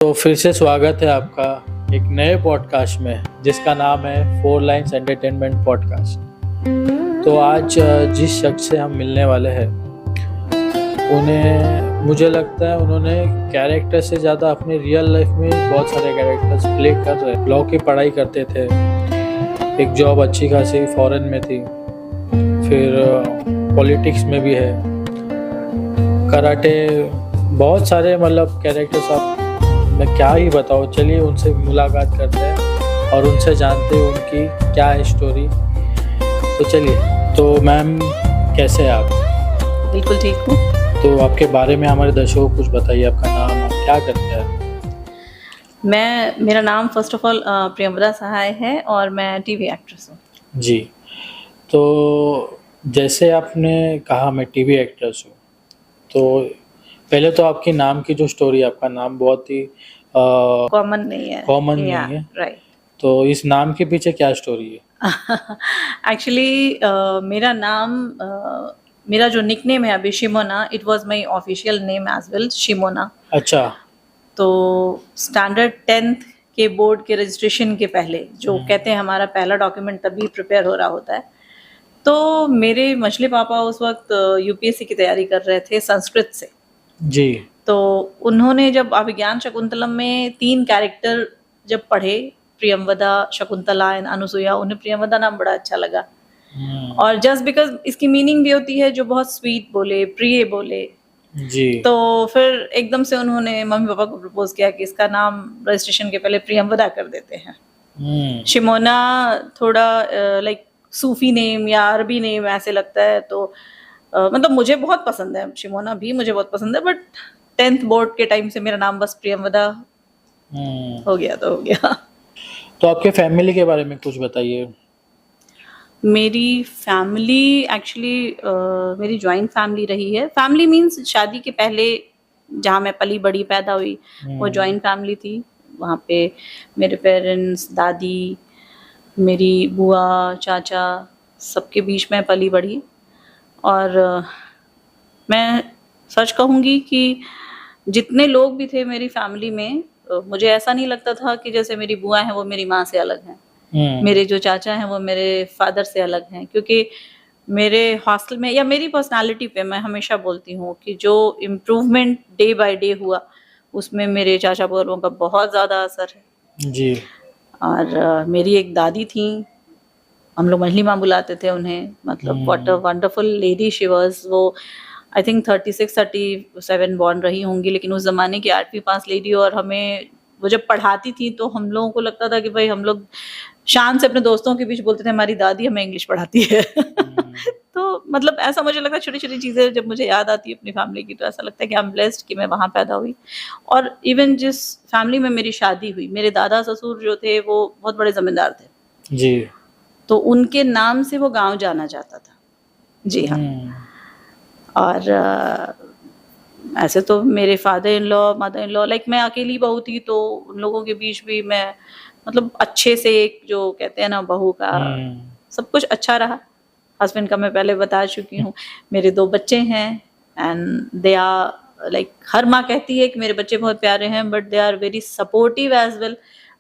तो फिर से स्वागत है आपका एक नए पॉडकास्ट में जिसका नाम है 4 लाइन्स एंटरटेनमेंट पॉडकास्ट। तो आज जिस शख्स से हम मिलने वाले हैं उन्हें मुझे लगता है उन्होंने कैरेक्टर से ज़्यादा अपने रियल लाइफ में बहुत सारे कैरेक्टर्स प्ले कर रहे हैं। लॉ की पढ़ाई करते थे, एक जॉब अच्छी खासी फॉरेन में थी, फिर पॉलिटिक्स में भी है, कराटे, बहुत सारे मतलब कैरेक्टर्स। आप मैं क्या ही बताऊँ, चलिए उनसे मुलाकात करते हैं और उनसे जानते हैं उनकी क्या है स्टोरी। तो चलिए। तो मैम कैसे हैं आप? बिल्कुल ठीक हूँ। तो आपके बारे में हमारे दर्शकों को कुछ बताइए, आपका नाम, आप क्या करते हैं? मेरा नाम फर्स्ट ऑफ ऑल प्रियंवदा सहाय है और मैं टीवी एक्ट्रेस हूँ। जी, तो जैसे आपने कहा मैं टीवी एक्ट्रेस हूँ, तो पहले तो आपके नाम की जो स्टोरी, आपका नाम बहुत ही कॉमन नहीं है। राइट। तो इस नाम के पीछे क्या स्टोरी है? एक्चुअली मेरा नाम मेरा जो निकनेम है अभी Shimona, it was my official name as well, Shimona. अच्छा। तो स्टैंडर्ड 10th के बोर्ड के रजिस्ट्रेशन के पहले जो कहते हैं हमारा पहला डॉक्यूमेंट तभी प्रिपेयर हो रहा होता है। तो मेरे मछली पापा उस वक्त यूपीएससी की तैयारी कर रहे थे संस्कृत से। जी। तो उन्होंने जब अभिज्ञान शकुंतलम में 3 कैरेक्टर जब पढ़े, प्रियंवदा, शकुंतला एंड अनुसुईया, उन्हें प्रियंवदा नाम बड़ा अच्छा लगा। और जस्ट बिकॉज इसकी मीनिंग भी होती है जो बहुत स्वीट बोले, प्रिय बोले। जी। तो फिर एकदम से उन्होंने मम्मी पापा को प्रपोज किया कि इसका नाम रजिस्ट्रेशन के पहले प्रियंवदा कर देते हैं। शिमोना थोड़ा लाइक सूफी नेम या अरबी नेम ऐसे लगता है, तो मतलब मुझे बहुत पसंद है, शिमोना भी मुझे बहुत पसंद है, बट 10th बोर्ड के टाइम से मेरा नाम बस प्रियंवदा हो गया तो हो गया। तो आपके फैमिली के बारे में कुछ बताइए। मेरी फैमिली एक्चुअली मेरी जॉइंट फैमिली रही है। फैमिली मीन्स शादी के पहले जहाँ मैं पली बड़ी पैदा हुई वो जॉइंट फैमिली थी। वहाँ पे मेरे पेरेंट्स, दादी, मेरी बुआ, चाचा, सबके बीच में पली बड़ी। और मैं सच कहूँगी कि जितने लोग भी थे मेरी फैमिली में, मुझे ऐसा नहीं लगता था कि जैसे मेरी बुआ है वो मेरी माँ से अलग हैं, मेरे जो चाचा हैं वो मेरे फादर से अलग हैं। क्योंकि मेरे हॉस्टल में या मेरी पर्सनालिटी पे मैं हमेशा बोलती हूँ कि जो इम्प्रूवमेंट डे बाय डे हुआ उसमें मेरे चाचा बुआओं का बहुत ज़्यादा असर है। जी। और मेरी एक दादी थी, हम लोग मछली माँ बुलाते थे उन्हें, मतलब what a wonderful lady she was. वो आई थिंक 36-37 बॉर्न रही होंगी, लेकिन उस ज़माने की 8वीं पास लेडी। और हमें वो जब पढ़ाती थी तो हम लोगों को लगता था कि भाई हम लोग शान से अपने दोस्तों के बीच बोलते थे हमारी दादी हमें इंग्लिश पढ़ाती है। तो मतलब ऐसा मुझे लगता है, छोटी छोटी चीज़ें जब मुझे याद आती है अपनी फैमिली की तो ऐसा लगता है कि आई एम ब्लेस्ड कि मैं वहाँ पैदा हुई। और इवन जिस फैमिली में मेरी शादी हुई, मेरे दादा ससुर जो थे वो बहुत बड़े जमींदार थे जी। तो उनके नाम से वो गांव जाना जाता था। जी हाँ। और ऐसे तो मेरे father in law, mother in law, like मैं अकेली बहू थी तो उन लोगों के बीच भी मैं मतलब अच्छे से, एक जो कहते हैं ना बहू का, सब कुछ अच्छा रहा। हस्बैंड का मैं पहले बता चुकी हूँ। मेरे 2 बच्चे हैं एंड दे आर लाइक, हर माँ कहती है कि मेरे बच्चे बहुत प्यारे हैं, but they are very supportive as well.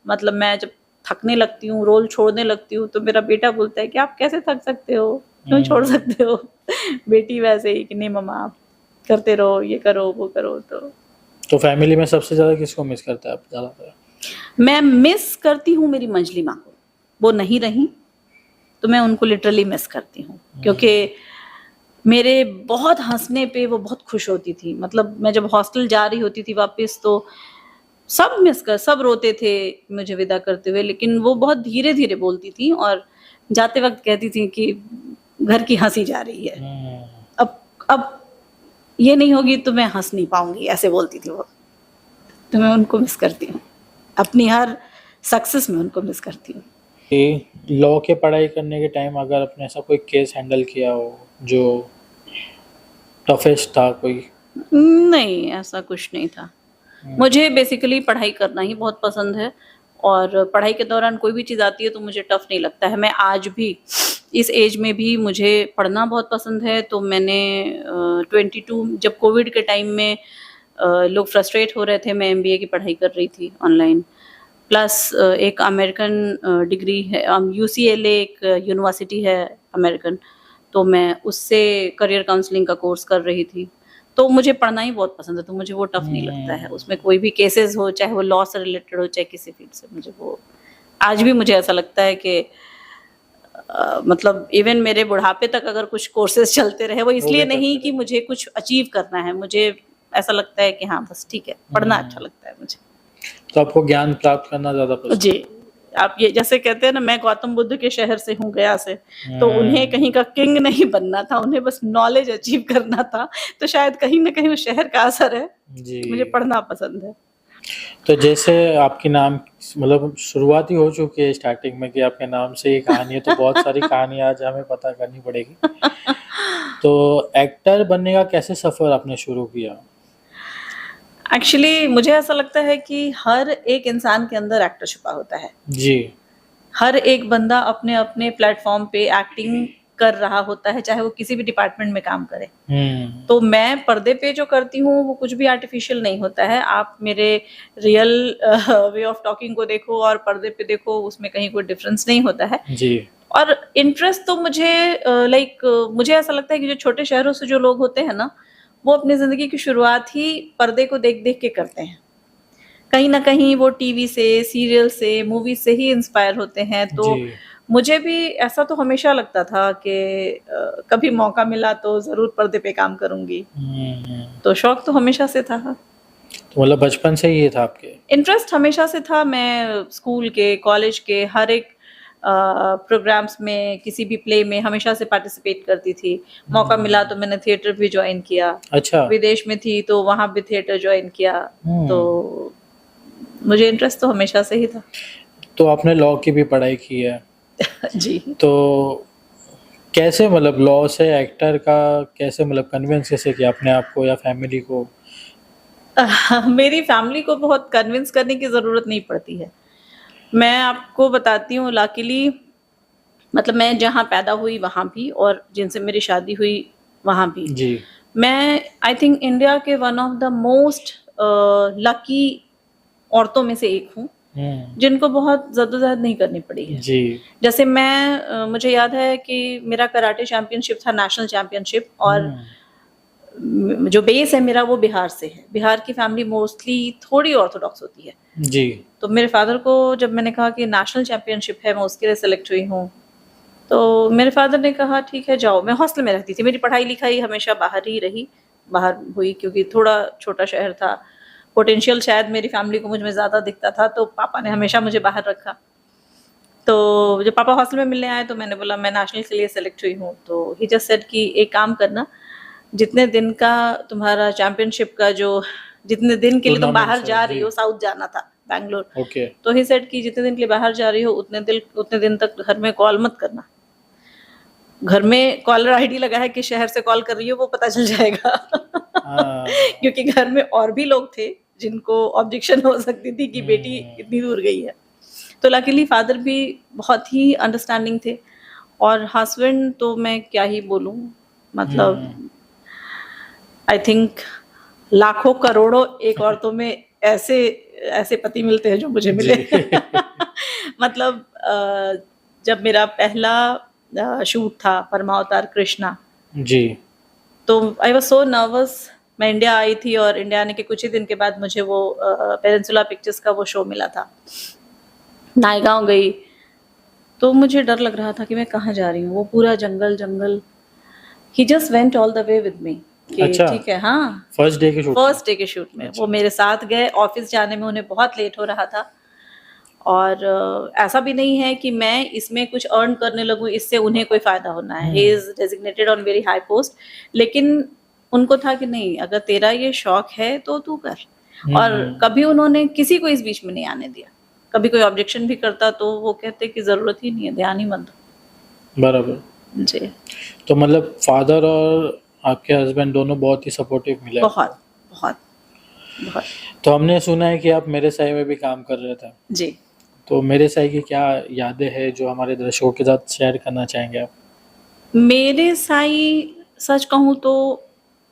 मतलब मैं जब थकने लगती हूँ, रोल छोड़ने लगती हूँ, तो मेरा बेटा बोलता है कि आप कैसे थक सकते हो, क्यों छोड़ सकते हो। बेटी वैसे ही कि नहीं मम्मा आप करते रहो, ये करो वो करो। तो फैमिली में सबसे ज़्यादा किसको मिस करते हैं आप ज़्यादातर? मैं मिस करती हूँ मेरी मंजली माँ को। वो नहीं रही तो मैं उनको लिटरली मिस करती हूँ, क्योंकि मेरे बहुत हंसने पे वो बहुत खुश होती थी। मतलब मैं जब हॉस्टल जा रही होती थी वापस तो सब रोते थे मुझे विदा करते हुए, लेकिन वो बहुत धीरे धीरे बोलती थी और जाते वक्त कहती थी कि घर की हंसी जा रही है, अब ये नहीं होगी तो मैं हंस नहीं पाऊंगी, ऐसे बोलती थी वो। तो मैं उनको मिस करती हूँ, अपनी हर सक्सेस में उनको मिस करती हूँ। लॉ के पढ़ाई करने के टाइम अगर आपने ऐसा कोई केस हैंडल किया हो जो टफेस्ट था कोई? नहीं, ऐसा कुछ नहीं था। मुझे बेसिकली पढ़ाई करना ही बहुत पसंद है और पढ़ाई के दौरान कोई भी चीज़ आती है तो मुझे टफ नहीं लगता है। मैं आज भी इस एज में भी मुझे पढ़ना बहुत पसंद है। तो मैंने 22 जब कोविड के टाइम में लोग फ्रस्ट्रेट हो रहे थे, मैं एमबीए की पढ़ाई कर रही थी ऑनलाइन, प्लस एक अमेरिकन डिग्री है, यूसीएलए एक यूनिवर्सिटी है अमेरिकन, तो मैं उससे करियर काउंसलिंग का कोर्स कर रही थी। तो मुझे पढ़ना ही बहुत पसंद है, तो मुझे वो टफ नहीं लगता है। उसमें कोई भी केसेस हो, चाहे वो लॉ से रिलेटेड हो, चाहे किसी फील्ड से, मुझे वो आज भी मुझे ऐसा लगता है कि मतलब इवन मेरे बुढ़ापे तक अगर कुछ कोर्सेज चलते रहे, वो इसलिए नहीं कि मुझे कुछ अचीव करना है, मुझे ऐसा लगता है कि हाँ बस ठीक है, पढ़ना अच्छा लगता है मुझे। तो आपको ज्ञान प्राप्त करना ज्यादा पसंद? जी, आप ये जैसे कहते हैं ना, मैं गौतम बुद्ध के शहर से हूँ, गया से, तो उन्हें कहीं का किंग नहीं बनना था, उन्हें बस नॉलेज अचीव करना था, तो शायद कहीं ना कहीं उस शहर का असर है। जी। मुझे पढ़ना पसंद है। तो जैसे आपकी नाम मतलब शुरुआत ही हो चुकी है स्टार्टिंग में कि आपके नाम से ही कहानी है, तो बहुत सारी कहानी आज हमें पता करनी पड़ेगी। तो एक्टर बनने का कैसे सफर आपने शुरू किया? एक्चुअली मुझे ऐसा लगता है कि हर एक इंसान के अंदर एक्टर छुपा होता है। जी। हर एक बंदा अपने अपने प्लेटफॉर्म पे एक्टिंग कर रहा होता है, चाहे वो किसी भी डिपार्टमेंट में काम करे। तो मैं पर्दे पे जो करती हूँ वो कुछ भी आर्टिफिशियल नहीं होता है। आप मेरे रियल वे ऑफ टॉकिंग को देखो और पर्दे पे देखो, उसमें कहीं कोई डिफरेंस नहीं होता है। जी। और इंटरेस्ट तो मुझे मुझे ऐसा लगता है कि जो छोटे शहरों से जो लोग होते हैं ना, वो अपनी जिंदगी की शुरुआत ही पर्दे को देख देख के करते हैं। कहीं ना कहीं वो टीवी से, सीरियल से, मूवी से ही इंस्पायर होते हैं। तो जी। मुझे भी ऐसा तो हमेशा लगता था कि कभी मौका मिला तो जरूर पर्दे पे काम करूंगी। तो शौक तो हमेशा से था। तो मतलब बचपन से ही ये था आपके? इंटरेस्ट हमेशा से था। मैं स्कूल के, कॉलेज के हर एक प्रोग्राम्स में, किसी भी प्ले में हमेशा से पार्टिसिपेट करती थी। मौका मिला तो मैंने थिएटर भी ज्वाइन किया। अच्छा। विदेश में थी तो वहां भी थिएटर ज्वाइन किया। तो मुझे इंटरेस्ट तो हमेशा से ही था। तो आपने लॉ की भी पढ़ाई की है? जी। तो कैसे मतलब लॉ से एक्टर का कैसे मतलब कन्विंस कैसे किया अपने आप को या फैमिली को? मेरी फैमिली को बहुत कन्विंस करने की ज़रूरत नहीं पड़ती है। मैं आपको बताती हूँ, लकीली मतलब मैं जहाँ पैदा हुई वहाँ भी, और जिनसे मेरी शादी हुई वहाँ भी। जी। मैं आई थिंक इंडिया के one of the most lucky औरतों में से एक हूँ, जिनको बहुत जद्दोजहद नहीं करनी पड़ी है। जी। जैसे मैं मुझे याद है कि मेरा कराटे चैंपियनशिप था, नेशनल चैंपियनशिप, और जो बेस है मेरा वो बिहार से है। बिहार की फैमिली मोस्टली थोड़ी ऑर्थोडॉक्स होती है। जी। तो मेरे फादर को जब मैंने कहा कि नेशनल चैंपियनशिप है, मैं उसके लिए सेलेक्ट हुई हूँ, तो मेरे फादर ने कहा ठीक है जाओ। मैं हॉस्टल में रहती थी, मेरी पढ़ाई लिखाई हमेशा बाहर ही रही, बाहर हुई, क्योंकि थोड़ा छोटा शहर था। पोटेंशियल शायद मेरी फैमिली को मुझ में ज़्यादा दिखता था, तो पापा ने हमेशा मुझे बाहर रखा। तो जब पापा हॉस्टल में मिलने आए तो मैंने बोला मैं नेशनल के लिए सेलेक्ट हुई हूँ। तो ही जस्ट सेड कि एक काम करना, जितने दिन का तुम्हारा चैंपियनशिप का जितने दिन के लिए तुम बाहर जा रही हो, साउथ जाना था, बैंगलोर। ओके। तो ही सेड कि जितने दिन के लिए बाहर जा रही हो उतने दिन तक घर में कॉल मत करना। घर में कॉलर आईडी लगा है कि शहर से कॉल कर रही हो, वो पता चल जाएगा। क्योंकि घर में और भी लोग थे जिनको ऑब्जेक्शन हो सकती थी कि बेटी इतनी दूर गई है। तो लकीली फादर भी बहुत ही अंडरस्टैंडिंग थे, और हस्बैंड तो मैं क्या ही बोलूं, मतलब आई थिंक लाखों करोड़ों एक औरतों में ऐसे पति मिलते हैं जो मुझे मिले। मतलब जब मेरा पहला शूट था परमावतार कृष्णा जी। तो आई वाज सो नर्वस। मैं इंडिया आई थी और इंडिया आने के कुछ ही दिन के बाद मुझे वो पेनिनसुला पिक्चर्स का वो शो मिला था। नायगांव गई तो मुझे डर लग रहा था कि मैं कहाँ जा रही हूँ। वो पूरा जंगल, ही just went all the way with me कि अच्छा। ठीक है। हाँ, फर्स्ट डे के शूट में वो मेरे साथ गए। ऑफिस जाने में उन्हें बहुत लेट हो रहा था, और ऐसा भी नहीं है कि मैं इसमें कुछ अर्न करने लगूं, इससे उन्हें कोई फायदा होना है। He is designated on very high post, लेकिन उनको था कि नहीं, अगर तेरा ये शौक है तो तू कर। और कभी उन्होंने किसी को इस बीच में नहीं आने दिया। कभी कोई ऑब्जेक्शन भी करता तो वो कहते कि जरूरत ही नहीं है, ध्यान ही मत दो। बराबर जी। तो मतलब फादर और आपके हस्बैंड दोनों बहुत ही सपोर्टिव मिले? बहुत बहुत बहुत। तो हमने सुना है कि आप मेरे साई में भी काम कर रहे थे। जी। तो मेरे साई की क्या यादें हैं जो हमारे दर्शकों के साथ शेयर करना चाहेंगे आप? मेरे साई सच कहूँ तो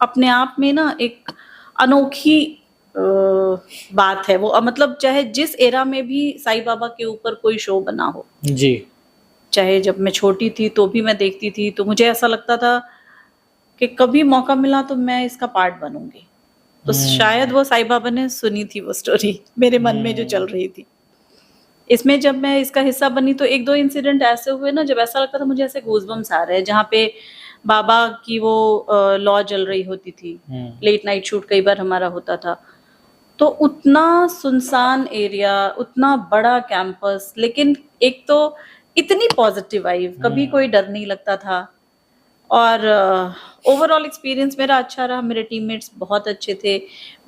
अपने आप में ना एक अनोखी बात है वो। मतलब चाहे जिस एरा में भी साईं बाबा के ऊपर कोई शो बना हो, जी। चाहे जब मैं छोटी थी तो भी मैं देखती थी, तो मुझे ऐसा लगता था कि कभी मौका मिला तो मैं इसका पार्ट बनूंगी। तो शायद वो साईं बाबा ने सुनी थी वो स्टोरी मेरे मन में जो चल रही थी। इसमें जब मैं इसका हिस्सा बनी तो एक दो इंसिडेंट ऐसे हुए ना, जब ऐसा लगता था मुझे ऐसे गूज़बम्स आ रहे हैं, जहाँ पे बाबा की वो लॉ जल रही होती थी, लेट नाइट शूट कई बार हमारा होता था, तो उतना सुनसान एरिया, उतना बड़ा कैंपस, लेकिन एक तो इतनी पॉजिटिव वाइब, कभी कोई डर नहीं लगता था। और ओवरऑल एक्सपीरियंस मेरा अच्छा रहा, मेरे टीममेट्स बहुत अच्छे थे।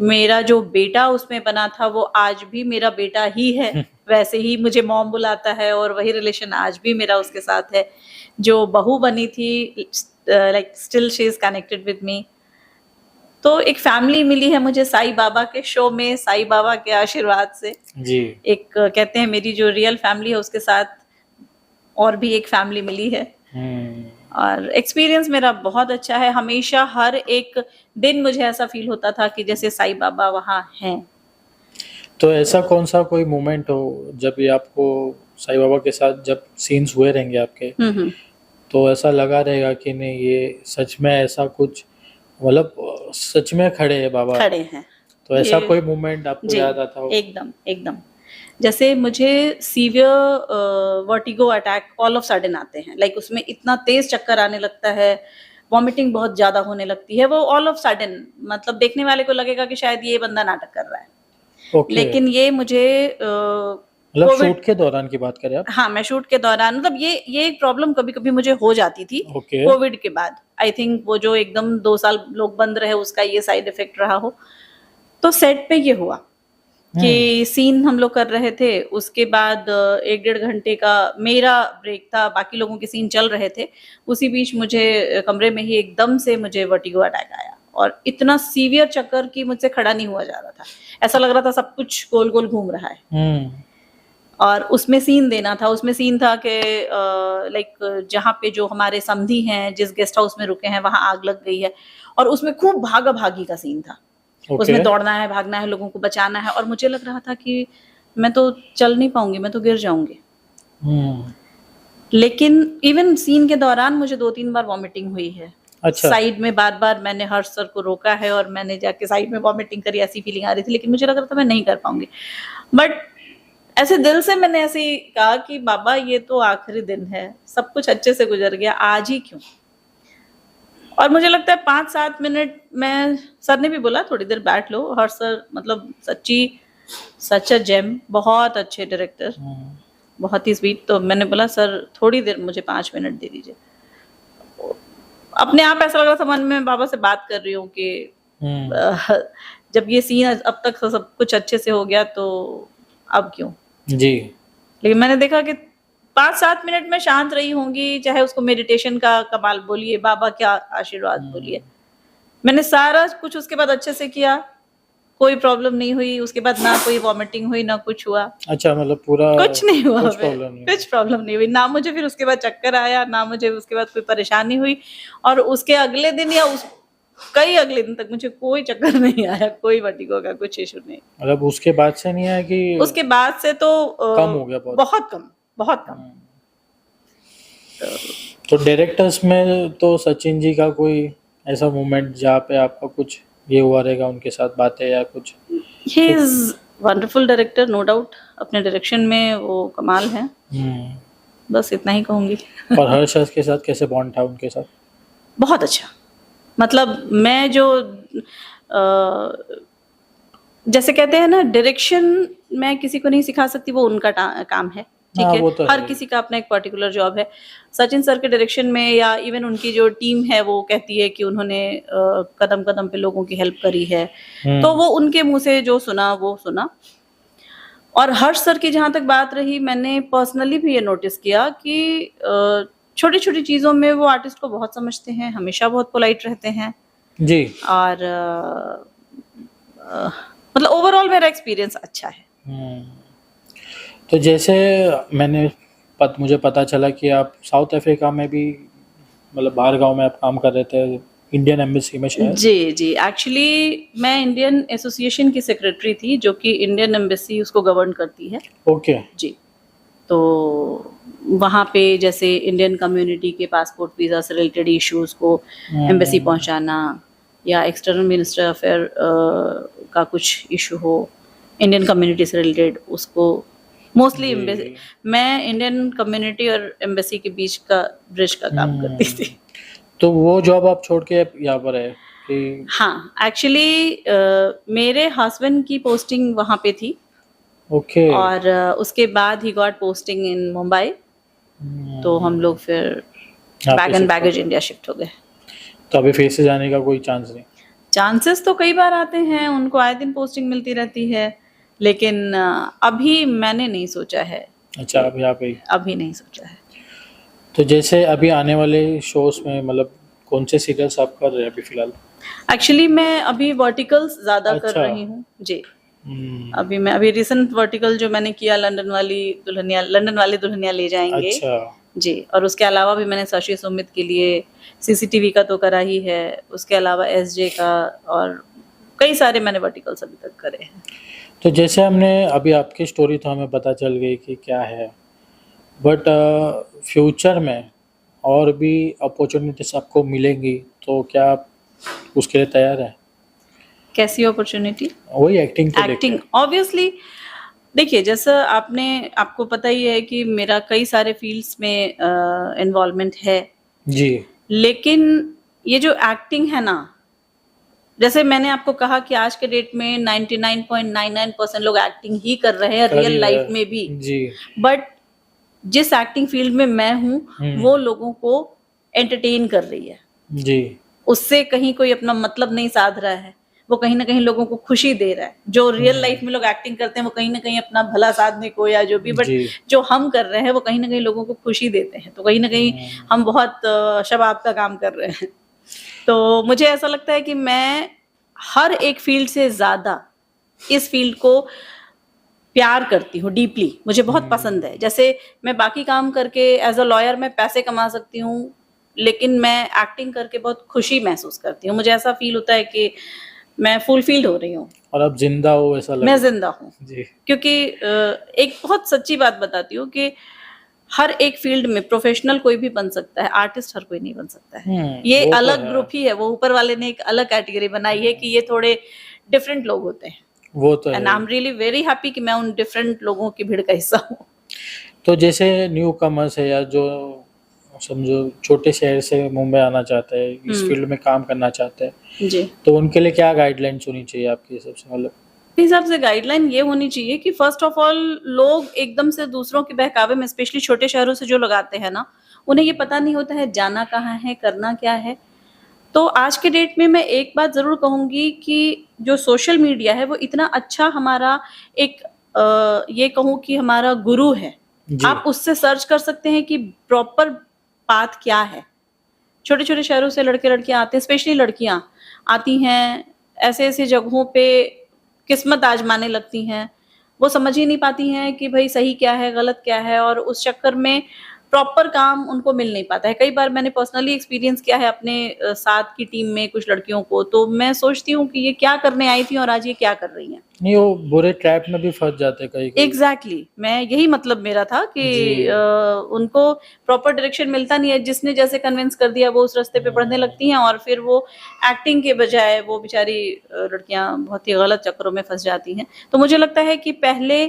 मेरा जो बेटा उसमें बना था वो आज भी मेरा बेटा ही है, वैसे ही मुझे मॉम बुलाता है, और वही रिलेशन आज भी मेरा उसके साथ है। जो बहू बनी थी, like still she is connected with me. तो एक फैमिली मिली है मुझे साईं बाबा के शो में, साईं बाबा के आशीर्वाद से। जी। एक कहते हैं मेरी जो रियल फैमिली है उसके साथ और भी एक फैमिली मिली है। और एक्सपीरियंस मेरा बहुत अच्छा है। हमेशा हर एक दिन मुझे ऐसा फील होता था कि जैसे साईं बाबा वहाँ हैं। तो ऐसा कौन सा कोई मोमेंट हो जब ये आपको साईं बाबा के साथ जब सीन्स हुए रहेंगे आपके, तो ऐसा लगा रहेगा कि नहीं ये सच में ऐसा कुछ, मतलब सच में खड़े हैं बाबा, खड़े हैं। तो ऐसा कोई मोमेंट आपको जी, याद आता हो? एकदम एकदम। जैसे मुझे severe vertigo attack all of sudden आते हैं, लाइक उसमें इतना तेज चक्कर आने लगता है, वॉमिटिंग बहुत ज्यादा होने लगती है, वो ऑल ऑफ सडन, मतलब देखने वाले को लगेगा कि शायद ये बंदा नाटक कर रहा है। ओके। लेकिन ये मुझे मतलब शूट के दौरान की बात करें आप? हाँ, मैं शूट के दौरान, मतलब ये एक प्रॉब्लम कभी कभी मुझे हो जाती थी ओके। कोविड के बाद। आई थिंक वो जो एकदम 2 साल लोग बंद रहे उसका ये साइड इफेक्ट रहा हो। तो सेट पे ये हुआ कि सीन हम लोग कर रहे थे, उसके बाद 1-1.5 घंटे का मेरा ब्रेक था, बाकी लोगों के सीन चल रहे थे। उसी बीच मुझे कमरे में ही एकदम से मुझे वर्टिगो अटैक आया, और इतना सीवियर चक्कर कि मुझसे खड़ा नहीं हुआ जा रहा था। ऐसा लग रहा था सब कुछ गोल गोल घूम रहा है। और उसमें सीन देना था। उसमें सीन था कि लाइक जहाँ पे जो हमारे समधी हैं, जिस गेस्ट हाउस में रुके हैं, वहां आग लग गई है, और उसमें खूब भागा भागी का सीन था। उसमें दौड़ना है, भागना है, लोगों को बचाना है, और मुझे लग रहा था कि मैं तो चल नहीं पाऊंगी, मैं तो गिर जाऊंगी। लेकिन इवन सीन के दौरान मुझे 2-3 बार वॉमिटिंग हुई है। अच्छा। साइड में बार बार मैंने हर्ष सर को रोका है और मैंने जाके साइड में वॉमिटिंग करी, ऐसी फीलिंग आ रही थी, लेकिन मुझे लग रहा था मैं नहीं कर पाऊंगी। बट ऐसे दिल से मैंने ऐसे ही कहा कि बाबा ये तो आखिरी दिन है, सब कुछ अच्छे से गुजर गया, आज ही क्यों। और मुझे लगता है 5-7 मिनट में सर ने भी बोला थोड़ी देर बैठ लो। हर सर मतलब सच्ची सच अ जेम, बहुत अच्छे डायरेक्टर, बहुत ही स्वीट। तो मैंने बोला सर थोड़ी देर मुझे 5 मिनट दे दीजिए। अपने आप ऐसा लग रहा था मन में बाबा से बात कर रही हूँ कि जब ये सीन अब तक सब कुछ अच्छे से हो गया तो अब क्यों। जी। लेकिन मैंने देखा कि 5-7 मिनट में शांत रही होंगी, चाहे उसको मेडिटेशन का कमाल बोलिए, बाबा क्या आशीर्वाद बोलिए। मैंने सारा कुछ उसके बाद अच्छे से किया, कोई प्रॉब्लम नहीं हुई। उसके बाद ना कोई वॉमिटिंग हुई, ना कुछ हुआ। अच्छा, मतलब पूरा कुछ नहीं हुआ, कुछ प्रॉब्लम नहीं हुई। ना मुझे फिर उसके बाद चक्कर आया, ना मुझे उसके बाद कोई परेशानी हुई। और उसके अगले दिन या कई अगले दिन तक मुझे कोई चक्कर नहीं आया, कोई वर्टिगो का कुछ इशू नहीं। मतलब उसके बाद से नहीं आया कि उसके बाद से तो कम हो गया? बहुत कम। तो डायरेक्टर्स में तो सचिन जी का कोई ऐसा मोमेंट जहाँ पे आपका कुछ ये हुआ रहेगा उनके साथ बातें या कुछ? He is wonderful director, no doubt. अपने डायरेक्शन में वो कमाल है। बस इतना ही कहूंगी। और हर्ष के साथ कैसे बॉन्ड था उनके साथ? बहुत अच्छा। मतलब मैं जो जैसे कहते हैं ना, डायरेक्शन मैं किसी को नहीं सिखा सकती, वो उनका काम है, ठीक है। तो हर किसी का अपना एक पर्टिकुलर जॉब है। सचिन सर के डायरेक्शन में या इवन उनकी जो टीम है वो कहती है कि उन्होंने कदम कदम पे लोगों की हेल्प करी है, तो वो उनके मुंह से जो सुना वो सुना। और हर्ष सर की जहां तक बात रही, मैंने पर्सनली भी ये नोटिस किया कि छोटी छोटी चीजों में वो आर्टिस्ट को बहुत समझते हैं, हमेशा बहुत पोलाइट रहते हैं जी। और मतलब ओवरऑल मेरा एक्सपीरियंस अच्छा है। तो जैसे मुझे पता चला कि आप साउथ अफ्रीका में भी, मतलब बाहर गांव में आप काम कर रहे थे इंडियन एम्बेसी में शायद। जी जी, एक्चुअली मैं इंडियन एसोसिएशन की सेक्रेटरी थी, जो कि इंडियन एम्बेसी उसको गवर्न करती है। ओके। जी, तो वहाँ पे जैसे इंडियन कम्युनिटी के पासपोर्ट वीज़ा से रिलेटेड इश्यूज़ को एम्बेसी पहुँचाना, या एक्सटर्नल मिनिस्टर अफेयर का कुछ इशू हो इंडियन कम्युनिटी से रिलेटेड, उसको मोस्टली जी। मैं इंडियन कम्युनिटी और एम्बेसी के बीच का ब्रिज का काम करती थी। तो वो जॉब आप छोड़ के यहाँ पर है कि? हाँ, एक्चुअली मेरे हस्बैंड की पोस्टिंग वहाँ पे थी, ओके। और उसके बाद he got posting in Mumbai, तो हम लोग फिर यहाँ बैग पे एंड शिफ्ट हो बैगेज गए। इंडिया शिफ्ट हो गए। तो अभी फिर से जाने का कोई चांस नहीं? चांसेस तो कई बार आते हैं, उनको आए दिन पोस्टिंग मिलती रहती है, लेकिन अभी मैंने नहीं सोचा है। अच्छा, अब यहाँ पे ही। अभी नहीं सोचा है। तो जैसे अभी आने वाले शोज में मतलब कौन से सीरियल्स आप कर रहे हैं अभी फिलहाल? एक्चुअली मैं अभी वर्टिकल्स ज़्यादा कर अच्छा। रही हूँ जी। अभी रिसेंट वर्टिकल जो मैंने किया, लंदन वाली दुल्हनिया ले जाएंगे। अच्छा। जी, और उसके अलावा भी मैंने शशि सुमित के लिए सीसीटीवी का तो करा ही है, उसके अलावा एसजे का, और कई सारे मैंने वर्टिकल्स अभी तक करे हैं। तो जैसे हमने अभी आपकी स्टोरी तो हमें पता चल गई कि क्या है, बट फ्यूचर में और भी अपॉर्चुनिटीज आपको मिलेंगी, तो क्या आप उसके लिए तैयार हैं? कैसी अपॉर्चुनिटी? वही एक्टिंग को एक्टिंग लेकर। ऑब्वियसली, देखिए जैसा आपको पता ही है कि मेरा कई सारे फील्ड्स में इन्वॉल्वमेंट है, जी। लेकिन ये जो एक्टिंग है ना, जैसे मैंने आपको कहा कि आज के डेट में 99.99% लोग एक्टिंग ही कर रहे हैं, रियल लाइफ में भी। जी। बट जिस एक्टिंग फील्ड में मैं हूँ, वो लोगों को एंटरटेन कर रही है, जी। उससे कहीं कोई अपना मतलब नहीं साध रहा है, वो कहीं ना कहीं लोगों को खुशी दे रहा है। जो रियल लाइफ में लोग एक्टिंग करते हैं वो कहीं ना कहीं अपना भला साधने को या जो भी, बट जी। जो हम कर रहे हैं वो कहीं ना कहीं लोगों को खुशी देते हैं, तो कहीं ना कहीं हम बहुत शबाब का काम कर रहे हैं। तो मुझे ऐसा लगता है कि मैं हर एक फील्ड से ज्यादा इस फील्ड को प्यार करती हूँ डीपली, मुझे बहुत पसंद है। जैसे मैं बाकी काम करके एज अ लॉयर मैं पैसे कमा सकती हूँ, लेकिन मैं एक्टिंग करके बहुत खुशी महसूस करती हूँ। मुझे ऐसा फील होता है कि मैं फुलफिल्ड हो रही हूँ, और अब जिंदा हो ऐसा लग मैं रहा है। जिंदा हूँ। जी। क्योंकि एक बहुत सच्ची बात बताती हूँ कि हर एक फील्ड में प्रोफेशनल कोई भी बन सकता है, आर्टिस्ट हर कोई नहीं बन सकता है। ये वो तो अलग है। ग्रुप ही है, वो ऊपर वाले ने एक अलग कैटेगरी बनाई है कि ये थोड़े डिफरेंट लोग होते हैं, वो तो एंड है। I am really very happy कि मैं उन डिफरेंट लोगों की भीड़ का हिस्सा हूँ। तो जैसे न्यू कमर्स है या जो समझो छोटे शहर से मुंबई आना चाहते हैं, इस फील्ड में काम करना चाहते हैं, जी, तो उनके लिए क्या गाइडलाइंस होनी चाहिए आपके हिसाब से? मतलब मेरे हिसाब से गाइडलाइन ये होनी चाहिए कि फर्स्ट ऑफ ऑल लोग एकदम से दूसरों के बहकावे में, स्पेशली छोटे शहरों से जो लोग आते हैं ना, उन्हें ये पता नहीं होता है जाना कहाँ है, करना क्या है। तो आज के डेट में मैं एक बात जरूर कहूंगी कि जो सोशल मीडिया है वो इतना अच्छा हमारा एक ये कहूँ कि हमारा गुरु है। जी। आप उससे सर्च कर सकते हैं कि प्रॉपर पाथ क्या है। छोटे छोटे शहरों से लड़के लड़कियां आते हैं, स्पेशली लड़कियां आती हैं, ऐसे ऐसे जगहों पे किस्मत आजमाने लगती हैं। वो समझ ही नहीं पाती हैं कि भाई सही क्या है, गलत क्या है, और उस चक्कर में प्रॉपर काम उनको मिल नहीं पाता है। कई बार मैंने पर्सनली एक्सपीरियंस किया है अपने साथ की टीम में कुछ लड़कियों को, तो मैं सोचती हूँ कि ये क्या करने आई थी और आज ये क्या कर रही हैं। नहीं, वो बुरे ट्रैप में भी फंस जाते हैं कहीं कहीं। एग्जैक्टली मैं यही मतलब मेरा था कि जी। उनको प्रॉपर डायरेक्शन मिलता नहीं है, जिसने जैसे कन्विंस कर दिया वो उस रास्ते पे पढ़ने लगती हैं, और फिर वो एक्टिंग के बजाय वो बेचारी लड़कियां बहुत ही गलत चक्करों में फंस जाती हैं। तो मुझे लगता है कि पहले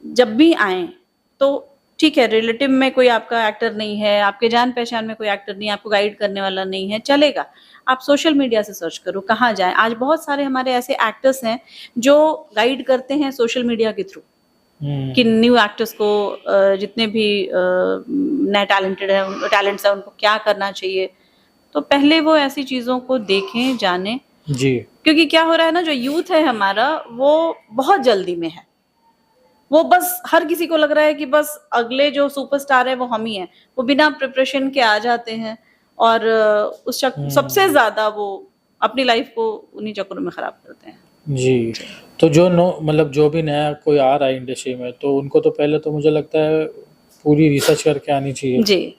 जब भी आए तो ठीक है, रिलेटिव में कोई आपका एक्टर नहीं है, आपके जान पहचान में कोई एक्टर नहीं है, आपको गाइड करने वाला नहीं है, चलेगा, आप सोशल मीडिया से सर्च करो कहाँ जाएं। आज बहुत सारे हमारे ऐसे एक्टर्स हैं जो गाइड करते हैं सोशल मीडिया के थ्रू कि न्यू एक्टर्स को जितने भी नए टैलेंट्स हैं उनको क्या करना चाहिए। तो पहले वो ऐसी चीज़ों को देखें, जानें। जी। क्योंकि क्या हो रहा है ना, जो यूथ है हमारा वो बहुत जल्दी में है, वो बस हर किसी को लग रहा है कि बस अगले जो सुपरस्टार है वो हम ही हैं। वो बिना प्रिपरेशन के आ जाते हैं और सबसे ज्यादा वो अपनी लाइफ को उन्हीं चक्करों में खराब करते हैं। जी। तो जो मतलब जो भी नया कोई आ रहा है इंडस्ट्री में, तो उनको तो पहले तो मुझे लगता है पूरी रिसर्च करके आनी चाहिए। जी,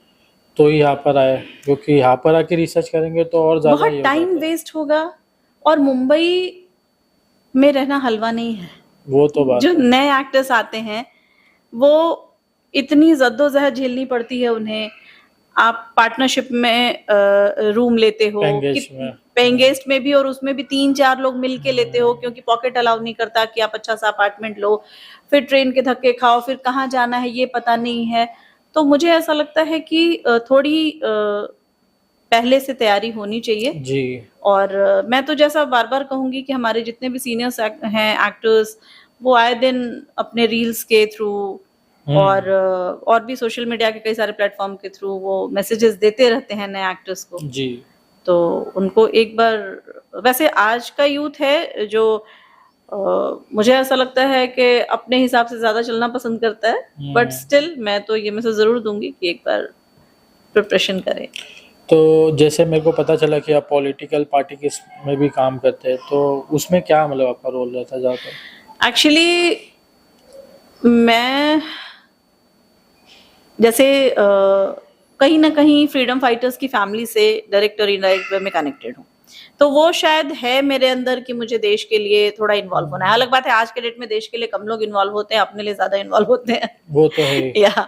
तो यहाँ पर आए, क्योंकि यहाँ पर आके रिसर्च करेंगे तो और ज्यादा बहुत ही हो टाइम जाता है। वेस्ट होगा, और मुंबई में रहना हलवा नहीं है। वो तो बात जो है। नए एक्टर्स आते हैं वो इतनी जद्दोजहद झेलनी पड़ती है उन्हें। आप पार्टनरशिप में रूम लेते हो, पेइंग गेस्ट में। पेइंग गेस्ट में भी, और उसमें भी 3-4 लोग मिलके लेते हो, क्योंकि पॉकेट अलाउ नहीं करता कि आप अच्छा सा अपार्टमेंट लो, फिर ट्रेन के धक्के खाओ, फिर कहाँ जाना है ये पता नहीं है। तो मुझे ऐसा लगता है कि थोड़ी पहले से तैयारी होनी चाहिए। जी। और मैं तो जैसा बार बार कहूंगी कि हमारे जितने भी सीनियर्स हैं एक्टर्स, वो आए दिन अपने रील्स के थ्रू और भी सोशल मीडिया के कई सारे प्लेटफॉर्म के थ्रू वो मैसेजेस देते रहते हैं नए एक्टर्स को। जी। तो उनको एक बार, वैसे आज का यूथ है जो मुझे ऐसा लगता है कि अपने हिसाब से ज्यादा चलना पसंद करता है, बट स्टिल मैं तो ये मैसेज जरूर दूंगी कि एक बार प्रिपरेशन करें। तो जैसे मेरे को पता चला कि आप पॉलिटिकल पार्टी के में भी काम करते हैं, तो उसमें क्या मतलब आपका रोल रहता है ज़्यादातर? एक्चुअली मैं जैसे कहीं ना कहीं फ्रीडम फाइटर्स की फैमिली से डायरेक्ट और इनडायरेक्ट वे में कनेक्टेड हूँ, तो वो शायद है मेरे अंदर कि मुझे देश के लिए थोड़ा इन्वॉल्व होना है। अलग बात है आज के डेट में देश के लिए कम लोग इन्वॉल्व होते हैं, अपने लिए ज्यादा इन्वॉल्व होते हैं। वो तो है। या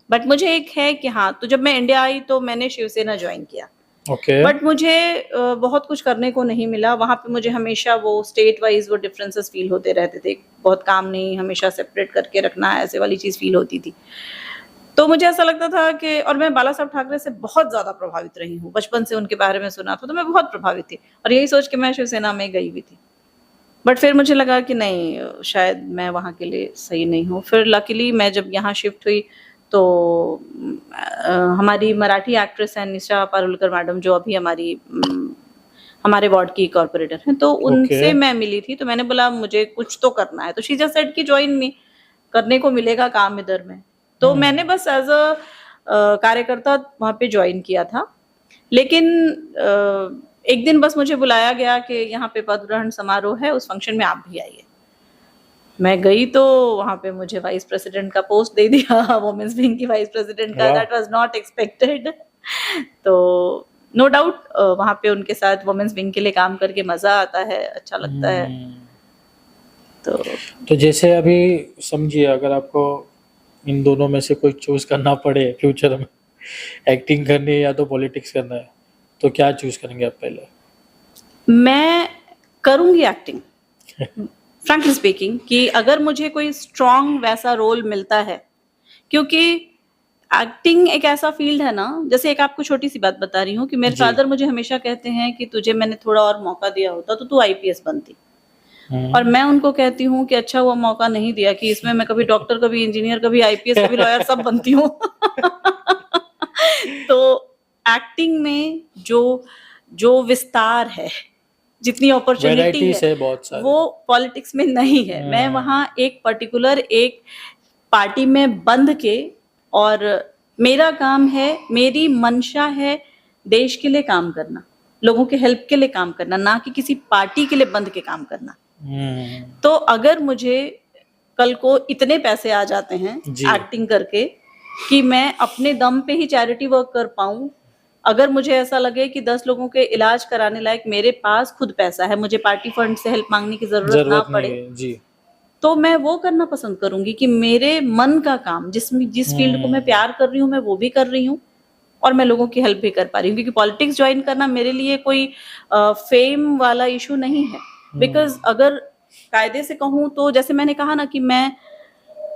बट मुझे एक है कि हाँ, तो जब मैं इंडिया आई तो मैंने शिवसेना ज्वाइन किया, ओके। बट मुझे बहुत कुछ करने को नहीं मिला वहां पे। मुझे हमेशा वो स्टेट वाइज वो डिफरेंसेस फील होते रहते थे, बहुत काम नहीं, हमेशा सेपरेट करके रखना, ऐसे वाली चीज फील होती थी। तो मुझे ऐसा लगता था कि, और मैं बाला साहब ठाकरे से बहुत ज्यादा प्रभावित रही हूँ, बचपन से उनके बारे में सुना था तो मैं बहुत प्रभावित थी, और यही सोच के मैं शिवसेना में गई भी थी। बट फिर मुझे लगा कि नहीं, शायद मैं वहाँ के लिए सही नहीं हूँ। फिर लकीली मैं जब यहाँ शिफ्ट हुई तो हमारी मराठी एक्ट्रेस है निशा पारुलकर मैडम, जो अभी हमारे वार्ड की कॉर्पोरेटर हैं, तो उनसे मैं मिली थी। तो मैंने बोला मुझे कुछ तो करना है, तो शी जस्ट सेड कि ज्वाइन मी, करने को मिलेगा काम इधर में। तो मैंने बस एज अ कार्यकर्ता वहाँ पे ज्वाइन किया था। लेकिन एक दिन बस मुझे बुलाया गया कि यहाँ पे पद ग्रहण समारोह है, उस फंक्शन में आप भी आइए। मैं गई तो वहाँ पे मुझे वाइस प्रेसिडेंट का पोस्ट दे दिया, वुमेन्स विंग की वाइस प्रेसिडेंट का। That was not expected. तो नो डाउट वहाँ पे उनके साथ वुमेन्स विंग के लिए काम करके मजा आता है, अच्छा लगता है। तो जैसे अभी समझिए, अगर आपको इन दोनों में से कोई चूज करना पड़े फ्यूचर में, एक्टिंग करनी है या तो पॉलिटिक्स करना है, तो क्या चूज करेंगे आप पहले? मैं करूंगी एक्टिंग, फ्रैंकली स्पीकिंग, कि अगर मुझे कोई स्ट्रॉन्ग वैसा रोल मिलता है, क्योंकि एक्टिंग एक ऐसा फील्ड है ना, जैसे एक आपको छोटी सी बात बता रही हूँ कि मेरे फादर मुझे हमेशा कहते हैं कि तुझे मैंने थोड़ा और मौका दिया होता तो तू आईपीएस बनती। और मैं उनको कहती हूँ कि अच्छा हुआ मौका नहीं दिया, कि इसमें मैं कभी डॉक्टर, कभी इंजीनियर, कभी आईपीएस, कभी लॉयर सब बनती हूँ। तो एक्टिंग में जो विस्तार है, जितनी अपॉर्चुनिटी है, वो पॉलिटिक्स में नहीं है। मैं वहां एक पर्टिकुलर एक पार्टी में बंध के, और मेरा काम है, मेरी मंशा है देश के लिए काम करना, लोगों के हेल्प के लिए काम करना, ना कि किसी पार्टी के लिए बंध के काम करना। तो अगर मुझे कल को इतने पैसे आ जाते हैं एक्टिंग करके कि मैं अपने दम पे ही चैरिटी वर्क कर पाऊं, अगर मुझे ऐसा लगे कि 10 लोगों के इलाज कराने लायक मेरे पास खुद पैसा है, मुझे पार्टी फंड से हेल्प मांगने की जरूरत ना पड़े, तो मैं वो करना पसंद करूंगी कि मेरे मन का काम, जिस फील्ड को मैं प्यार कर रही हूँ मैं वो भी कर रही हूँ, और मैं लोगों की हेल्प भी कर पा रही हूँ। क्योंकि पॉलिटिक्स ज्वाइन करना मेरे लिए कोई फेम वाला इशू नहीं है। बिकॉज अगर कायदे से कहूँ तो, जैसे मैंने कहा ना कि मैं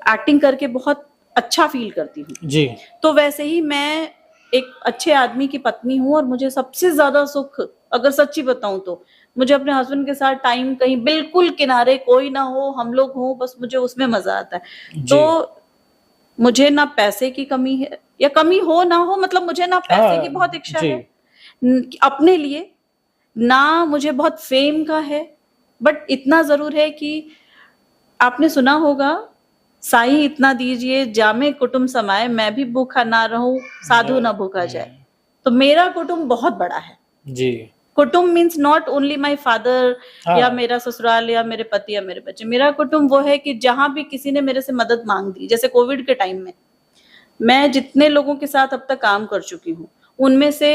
एक्टिंग करके बहुत अच्छा फील करती हूँ जी, तो वैसे ही मैं एक अच्छे आदमी की पत्नी हूँ, और मुझे सबसे ज्यादा सुख, अगर सच्ची बताऊं तो, मुझे अपने हस्बैंड के साथ टाइम कहीं बिल्कुल किनारे कोई ना हो, हम लोग हों, बस मुझे उसमें मजा आता है। तो मुझे ना पैसे की कमी है, या कमी हो ना हो, मतलब मुझे ना पैसे की बहुत इच्छा है अपने लिए, ना मुझे बहुत फेम का है, बट इतना जरूर है कि आपने सुना होगा, साई इतना दीजिए जामे कुटुंब समाए, मैं भी भूखा ना रहूं साधु ना भूखा जाए। तो मेरा कुटुंब बहुत बड़ा है जी। कुटुंब means not only my father या मेरा ससुराल या मेरे पति या मेरे बच्चे। मेरा कुटुंब वो है कि जहां भी किसी ने मेरे से मदद मांग दी, जैसे कोविड के टाइम में मैं जितने लोगों के साथ अब तक काम कर चुकी हूँ उनमें से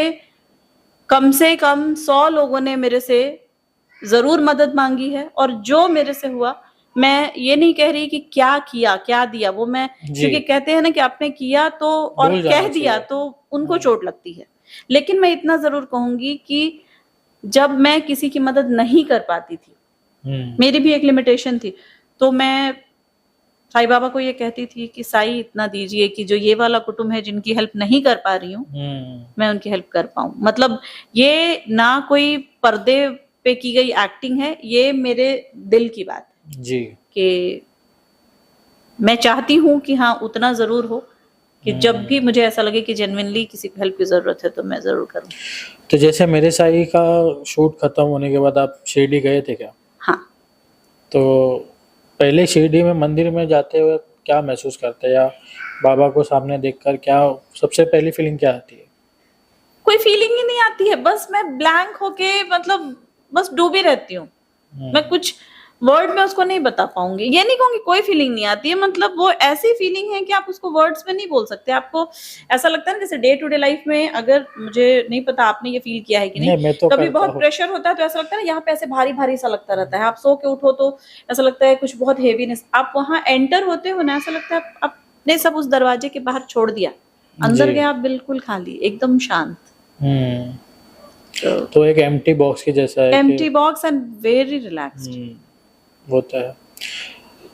कम 100 लोगों ने मेरे से जरूर मदद मांगी है, और जो मेरे से हुआ, मैं ये नहीं कह रही कि क्या किया क्या दिया, वो मैं, जी। क्योंकि कहते हैं ना कि आपने किया तो और भूल जाना कह दिया चाहिए। तो उनको चोट लगती है। लेकिन मैं इतना जरूर कहूंगी कि जब मैं किसी की मदद नहीं कर पाती थी, मेरी भी एक लिमिटेशन थी, तो मैं साईं बाबा को ये कहती थी कि साईं इतना दीजिए कि जो ये वाला कुटुंब है जिनकी हेल्प नहीं कर पा रही हूँ, मैं उनकी हेल्प कर पाऊं। मतलब ये ना कोई पर्दे पे की गई एक्टिंग है, ये मेरे दिल की बात है जी। कि मैं चाहती हूँ कि हाँ उतना जरूर हो कि जब भी मुझे ऐसा लगे कि जेन्युइनली किसी को हेल्प की जरूरत है तो मैं जरूर करूँ। तो जैसे मेरे साई का शूट खत्म होने के बाद आप शिरडी गए थे क्या? हाँ, तो पहले शिरडी में मंदिर में जाते हुए क्या महसूस करते हैं, या बाबा को सामने देखकर क्या सबसे पहली फीलिंग क्या आती है? कोई फीलिंग ही नहीं आती है, बस मैं ब्लैंक होके, मतलब बस डूबी रहती हूँ। मैं कुछ वर्ड में उसको नहीं बता पाऊंगी, ये नहीं कहूंगी कोई फीलिंग नहीं आती है, मतलब वो ऐसी फीलिंग है कि आप उसको वर्ड्स में नहीं बोल सकते। आपको ऐसा लगता है ना, जैसे डे टू डे लाइफ में, अगर मुझे नहीं पता आपने ये फील किया है कि नहीं, मैं तो कभी करता बहुत हूँ। प्रेशर होता है तो ऐसा लगता है ना यहाँ पे ऐसे भारी भारी सा लगता रहता है, आप सो के उठो तो ऐसा लगता है कुछ बहुत हेवीनेस, आप वहां एंटर होते हो ना, ऐसा लगता है आपने सब उस दरवाजे के बाहर छोड़ दिया, अंदर जी। गए आप बिल्कुल खाली, एकदम शांत। तो एक एम्प्टी बॉक्स की जैसा है empty box and very relaxed. होता है।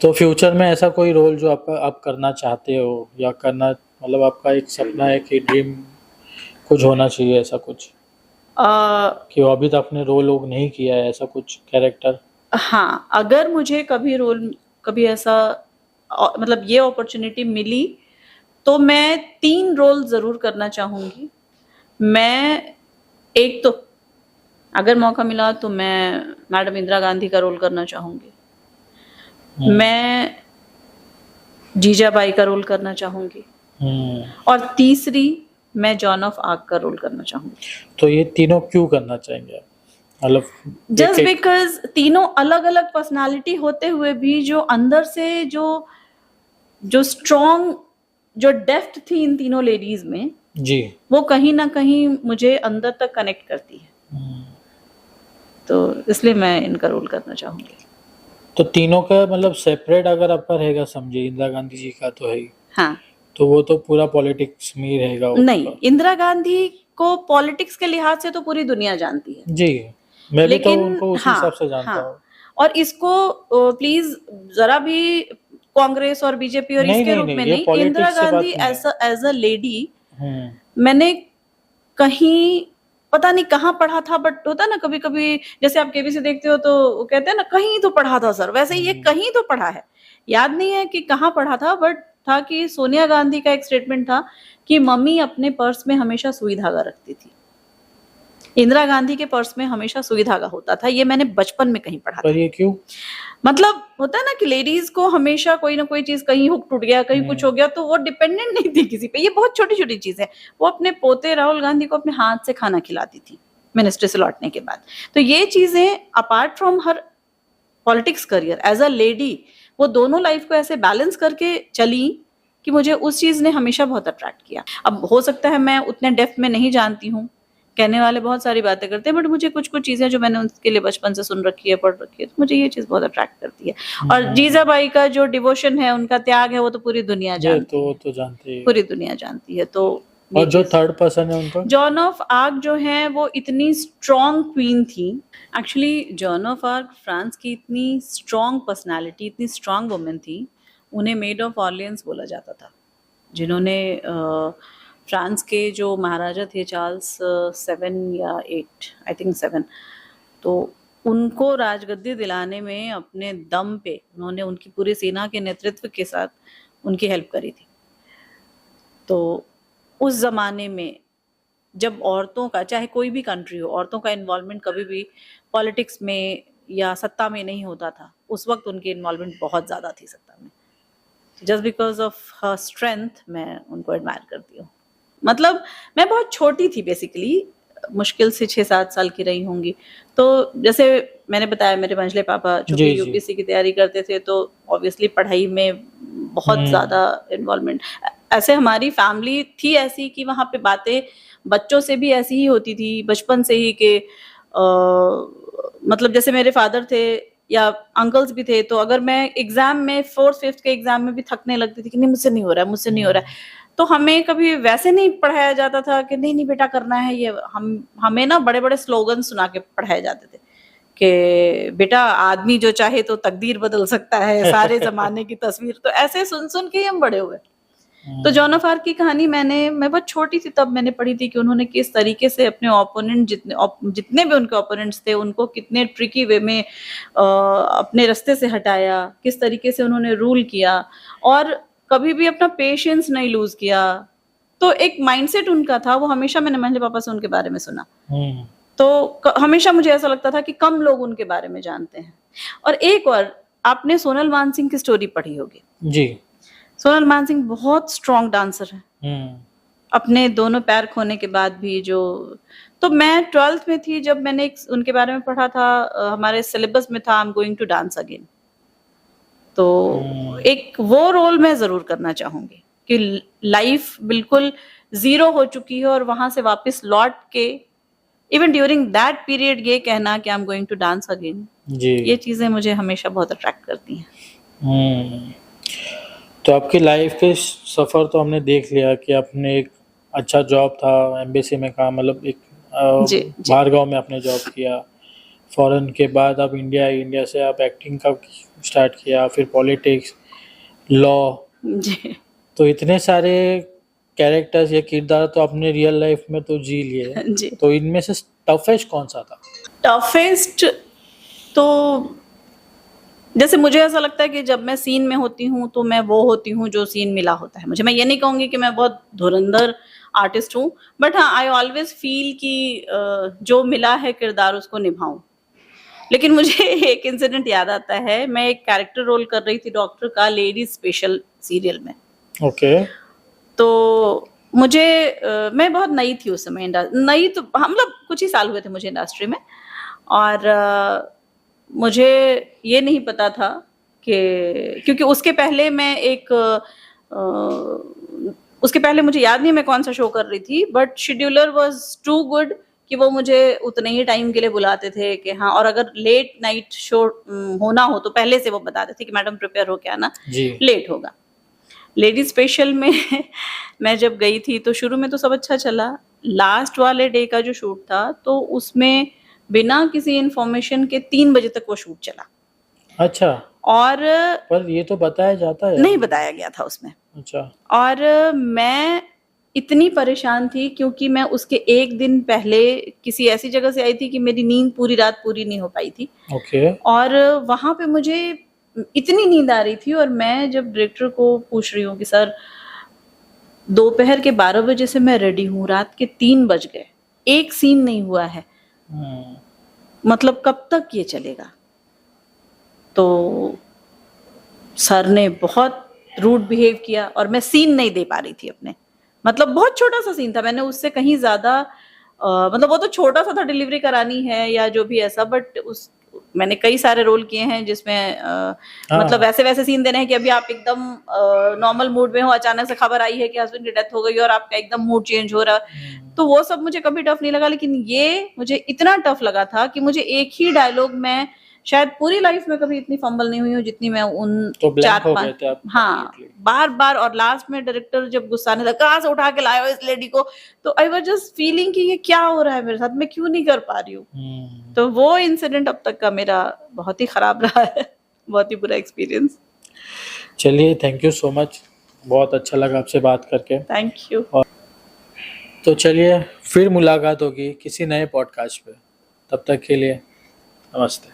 तो फ्यूचर में ऐसा कोई रोल जो आप करना चाहते हो, या करना, मतलब आपका एक सपना है कि ड्रीम कुछ होना चाहिए, ऐसा कुछ कि वो अभी तक आपने रोल नहीं किया है, ऐसा कुछ कैरेक्टर? हाँ, अगर मुझे कभी ऐसा मतलब ये अपॉर्चुनिटी मिली तो मैं 3 रोल जरूर करना चाहूंगी। मैं एक तो अगर मौका मिला तो मैं मैडम इंदिरा गांधी का रोल करना चाहूंगी, मैं जीजाबाई का रोल करना चाहूंगी, और तीसरी मैं जॉन ऑफ आर्क का रोल करना चाहूंगी। तो ये तीनों क्यों करना चाहेंगे आप? मतलब जस्ट बिकॉज तीनों अलग अलग पर्सनालिटी होते हुए भी जो अंदर से जो स्ट्रॉन्ग, जो डेप्थ थी इन तीनों लेडीज में, जी, वो कहीं ना कहीं मुझे अंदर तक कनेक्ट करती है, तो इसलिए मैं इनका रोल करना चाहूंगी। तो तीनों का मतलब सेपरेट अगर आपका रहेगा, समझिए इंदिरा गांधी जी का तो है ही, हाँ, तो वो तो पूरा पॉलिटिक्स में ही रहेगा नहीं, उसका। इंदिरा गांधी को पॉलिटिक्स के लिहाज से तो पूरी दुनिया जानती है, जी, मैं भी तो लेकिन उनको उसी हाँ, हिसाब से जानता हाँ, हूँ। और इसको प्लीज जरा भी कांग्रेस और बीजेपी और नहीं इसके नहीं रूप नहीं, में ये नहीं, इंदिरा पॉलिटिक्स से बात गांधी नहीं है। एज अ लेडी, हम्म। मैंने कहीं पता नहीं कहाँ पढ़ा था, बट होता है ना कभी कभी, जैसे आप केबीसी देखते हो तो वो कहते हैं ना कहीं तो पढ़ा था सर, वैसे ही ये कहीं तो पढ़ा है, याद नहीं है कि कहाँ पढ़ा था, बट था कि सोनिया गांधी का एक स्टेटमेंट था कि मम्मी अपने पर्स में हमेशा सुई धागा रखती थी। इंदिरा गांधी के पर्स में हमेशा सुई धागा होता था, ये मैंने बचपन में कहीं पढ़ा था। पर ये क्यों? मतलब होता है ना कि लेडीज को हमेशा कोई ना कोई चीज, कहीं हुक टूट गया, कहीं कुछ हो गया, तो वो डिपेंडेंट नहीं थी किसी पे। ये बहुत छोटी छोटी चीज है। वो अपने पोते राहुल गांधी को अपने हाथ से खाना खिलाती थी मिनिस्ट्री से लौटने के बाद। तो ये चीजें apart from her politics career, as a lady वो दोनों लाइफ को ऐसे बैलेंस करके चली कि मुझे उस चीज ने हमेशा बहुत अट्रैक्ट किया। अब हो सकता है मैं उतने डेप्थ में नहीं जानती हूँ, कहने वाले बहुत सारी बातें करते हैं, बट मुझे कुछ कुछ चीजें जो मैंने उनके लिए बचपन से सुन रखी है, पढ़ रखी है, तो मुझे ये चीज बहुत अट्रैक्ट करती है। और जीजाबाई का जो डिवोशन है, उनका त्याग है, वो तो पूरी दुनिया जानती है, तो जानते ही। पूरी दुनिया जानती है। तो और जो थर्ड पर्सन है उनका, जॉन ऑफ आर्क जो है, वो इतनी स्ट्रॉन्ग क्वीन थी। Actually John of arc France की इतनी स्ट्रॉन्ग पर्सनालिटी, इतनी स्ट्रॉन्ग वुमेन थी, उन्हें मेड ऑफ ऑर्लियंस बोला जाता था, जिन्होंने फ्रांस के जो महाराजा थे, चार्ल्स 7 या 8, आई थिंक 7, तो उनको राजगद्दी दिलाने में अपने दम पे उन्होंने उनकी पूरी सेना के नेतृत्व के साथ उनकी हेल्प करी थी। तो उस ज़माने में जब औरतों का, चाहे कोई भी कंट्री हो, औरतों का इन्वॉल्वमेंट कभी भी पॉलिटिक्स में या सत्ता में नहीं होता था, उस वक्त उनकी इन्वॉल्वमेंट बहुत ज़्यादा थी सत्ता में। Just because of her strength मैं उनको एडमायर करती हूँ। मतलब मैं बहुत छोटी थी बेसिकली, मुश्किल से 6-7 साल की रही होंगी। तो जैसे मैंने बताया, मेरे मंझले पापा चूंकि यूपीएससी की तैयारी करते थे, तो ऑब्वियसली पढ़ाई में बहुत ज़्यादा इन्वॉल्वमेंट। ऐसे हमारी फैमिली थी ऐसी कि वहाँ पे बातें बच्चों से भी ऐसी ही होती थी बचपन से ही कि मतलब जैसे मेरे फादर थे या अंकल्स भी थे, तो अगर मैं एग्जाम में 4th 5th के एग्जाम में भी थकने लगती थी कि नहीं मुझसे नहीं हो रहा है, मुझसे नहीं हो रहा है, तो हमें कभी वैसे नहीं पढ़ाया जाता था कि नहीं नहीं बेटा करना है ये। हमें ना बड़े बड़े स्लोगन सुना के पढ़ाए जाते थे कि बेटा आदमी जो चाहे तो तकदीर बदल सकता है, सारे जमाने की तस्वीर। तो ऐसे सुन सुन के ही हम बड़े हुए। तो जॉन ऑफ आर्क की कहानी मैं बहुत छोटी थी तब मैंने पढ़ी थी कि उन्होंने किस तरीके से अपने ओपोनेंट जितने भी उनके ओपोनेंट्स थे उनको कितने ट्रिकी वे में अपने रास्ते से हटाया, किस तरीके से उन्होंने रूल किया और कभी भी अपना पेशेंस नहीं लूज किया। तो एक माइंडसेट उनका था, वो हमेशा मैंने मंझले पापा से उनके बारे में सुना। तो हमेशा मुझे ऐसा लगता था कि कम लोग उनके बारे में जानते हैं। और एक और, आपने सोनल मानसिंह की स्टोरी पढ़ी होगी जी। सोनल मानसिंह बहुत स्ट्रॉन्ग डांसर है, अपने दोनों पैर खोने के बाद भी। तो मैं 12th में थी जब मैंने उनके बारे में पढ़ा था, हमारे सिलेबस में था I am going to dance again. तो एक वो रोल मैं जरूर करना चाहूंगी कि लाइफ बिल्कुल जीरो हो चुकी है और वहां से वापस लौट के इवन ड्यूरिंग दैट पीरियड ये कहना कि I am going to dance again, ये चीजें मुझे हमेशा बहुत अट्रैक्ट करती हैं। तो आपकी लाइफ के सफ़र तो हमने देख लिया कि आपने एक अच्छा जॉब था, एम्बेसी में काम, मतलब एक बाहर गाँव में आपने जॉब किया, फॉरेन के बाद आप इंडिया से आप एक्टिंग का स्टार्ट किया, फिर पॉलिटिक्स, लॉ। तो इतने सारे कैरेक्टर्स या किरदार तो आपने रियल लाइफ में तो जी लिए, तो इनमें से टफेस्ट कौन सा था? टफेस्ट तो जैसे मुझे ऐसा लगता है कि जब मैं सीन में होती हूँ तो मैं वो होती हूँ जो सीन मिला होता है मुझे। मैं ये नहीं कहूँगी कि मैं बहुत धुरंधर आर्टिस्ट हूँ, बट हाँ आई ऑलवेज फील कि जो मिला है किरदार उसको निभाऊं। लेकिन मुझे एक इंसिडेंट याद आता है, मैं एक कैरेक्टर रोल कर रही थी डॉक्टर का लेडीज स्पेशल सीरियल में। ओके। तो मुझे मैं बहुत नई थी उस समय, नई तो हम मतलब कुछ ही साल हुए थे मुझे इंडस्ट्री में, और मुझे ये नहीं पता था कि क्योंकि उसके पहले मैं उसके पहले मुझे याद नहीं मैं कौन सा शो कर रही थी, but scheduler was too good कि वो मुझे उतने ही टाइम के लिए बुलाते थे कि हाँ, और अगर लेट नाइट शो होना हो तो पहले से वो बताते थे कि मैडम प्रिपेयर हो के आना, लेट होगा। लेडी स्पेशल में मैं जब गई थी तो शुरू में तो सब अच्छा चला, लास्ट वाले डे का जो शूट था तो उसमें बिना किसी इंफॉर्मेशन के 3 बजे तक वो शूट चला। अच्छा। और पर ये तो बताया जाता है? नहीं बताया गया था उसमें। अच्छा। और मैं इतनी परेशान थी क्योंकि मैं उसके एक दिन पहले किसी ऐसी जगह से आई थी कि मेरी नींद पूरी रात पूरी नहीं हो पाई थी। ओके। और वहां पे मुझे इतनी नींद आ रही थी और मैं जब डायरेक्टर को पूछ रही हूँ कि सर दोपहर के 12 बजे से मैं रेडी हूँ, रात के 3 बज गए, एक सीन नहीं हुआ है, मतलब कब तक ये चलेगा? तो सर ने बहुत रूड बिहेव किया और मैं सीन नहीं दे पा रही थी अपने, मतलब बहुत छोटा सा सीन था, मैंने उससे कहीं ज्यादा मतलब वो तो छोटा सा था, डिलीवरी करानी है या जो भी ऐसा, बट मैंने कई सारे रोल किए हैं जिसमें मतलब वैसे सीन देने हैं कि अभी आप एकदम नॉर्मल मूड में हो, अचानक से खबर आई है कि हस्बैंड की डेथ हो गई और आपका एकदम मूड चेंज हो रहा है, तो वो सब मुझे कभी टफ नहीं लगा। लेकिन ये मुझे इतना टफ लगा था कि मुझे एक ही डायलॉग में शायद पूरी लाइफ में कभी इतनी फंबल नहीं हुई हूँ जितनी मैं उन तो 4-5 हाँ बार और लास्ट में डायरेक्टर जब गुस्सा आने लगा, कहाँ से उठा के लाया हो इस लेडी को, तो आई वाज जस्ट फीलिंग कि ये क्या हो रहा है मेरे साथ, मैं क्यों नहीं कर पा रही हूँ। तो वो इंसिडेंट अब तक का मेरा बहुत ही खराब रहा है, बहुत ही बुरा एक्सपीरियंस। चलिए, थैंक यू सो मच, बहुत अच्छा लगा आपसे बात करके। Thank you. तो चलिए फिर मुलाकात होगी किसी नए पॉडकास्ट पे, तब तक के लिए नमस्ते।